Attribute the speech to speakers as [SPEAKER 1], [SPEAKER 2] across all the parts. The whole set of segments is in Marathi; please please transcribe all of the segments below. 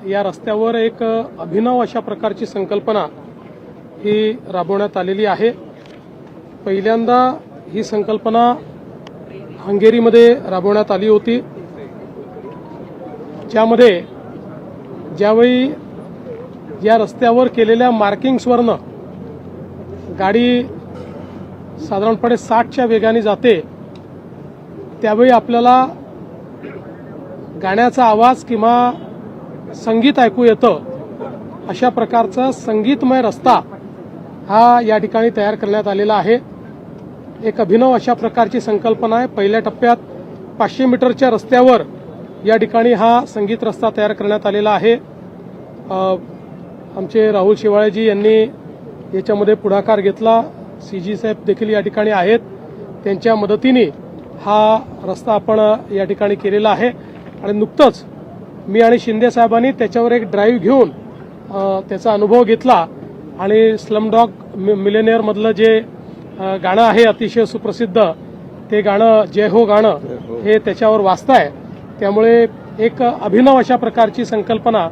[SPEAKER 1] या रस्त्यावर एक अभिनव अशा प्रकारची संकल्पना ही राबवण्यात आलेली आहे। पहिल्यांदा ही संकल्पना हंगेरीमध्ये राबवण्यात आली होती, ज्यामध्ये ज्यावेळी या रस्त्यावर केलेल्या मार्किंग्सवरनं गाडी साधारणपणे 60च्या वेगाने जाते, त्यावेळी आपल्याला गाण्याचा आवाज किंवा संगीत ऐकू येतं। अशा प्रकारचा संगीतमय रस्ता हा या ठिकाणी तयार करण्यात आलेला आहे। एक अभिनव अशा प्रकारची संकल्पना आहे। पहिल्या टप्प्यात 500 मीटरच्या रस्त्यावर या ठिकाणी हा संगीत रस्ता तयार करण्यात आलेला आहे। आमचे राहुल शेवाळेजी यांनी याच्यामध्ये पुढाकार घेतला। सीजी साहेब देखील या ठिकाणी आहेत, त्यांच्या मदतीने हा रस्ता आपण या ठिकाणी केलेला आहे। आणि नुकतंच मी आणि शिंदे साहेबांनी त्याच्यावर एक ड्राईव्ह घेऊन त्याचा अनुभव घेतला आणि स्लमडॉग मिलेनियर मधलं जे गाणं आहे अतिशय सुप्रसिद्ध, ते गाणं जय हो गाणं हे त्याच्यावर वाजतंय। त्यामुळे एक अभिनव अशा प्रकारची संकल्पना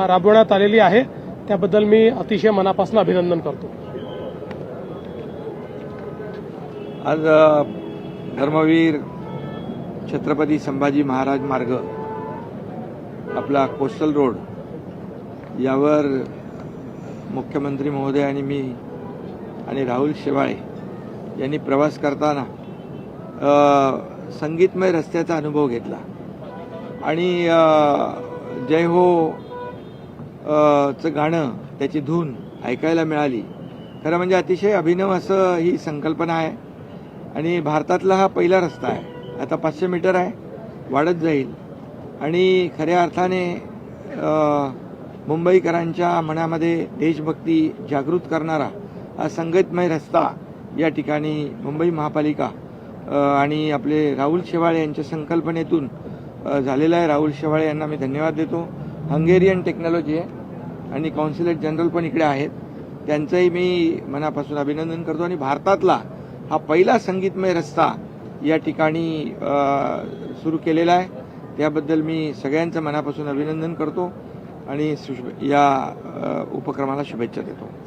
[SPEAKER 1] राबवण्यात आलेली आहे, त्याबद्दल मी अतिशय मनापासून अभिनंदन करतो।
[SPEAKER 2] आज धर्मवीर छत्रपती संभाजी महाराज मार्ग आपला कोस्टल रोड यावर मुख्यमंत्री महोदय आणि मी आणि राहुल शेवाळे यांनी प्रवास करताना संगीतमय रस्त्याचा अनुभव घेतला आणि जय हो चं गाणं, त्याची धून ऐकायला मिळाली। खरं म्हणजे अतिशय अभिनव असं ही संकल्पना आहे आणि भारतातला हा पहिला रस्ता आहे। आता 500 मीटर आहे, वाढत जाईल आणि खऱ्या अर्थाने मुंबईकरांच्या मनामध्ये देशभक्ती जागृत करणारा हा संगीतमय रस्ता या ठिकाणी मुंबई महापालिका आणि आपले राहुल शेवाळे यांच्या संकल्पनेतून झालेला आहे। राहुल शेवाळे यांना मी धन्यवाद देतो। हंगेरियन टेक्नॉलॉजी आहे आणि कॉन्सुलेट जनरल पण इकडे आहेत, त्यांचंही मी मनापासून अभिनंदन करतो। आणि भारतातला हा पहिला संगीतमय रस्ता या ठिकाणी सुरू केलेला आहे, त्याबद्दल मी सगळ्यांचं मनापासून अभिनंदन करतो आणि या उपक्रमाला शुभेच्छा देतो।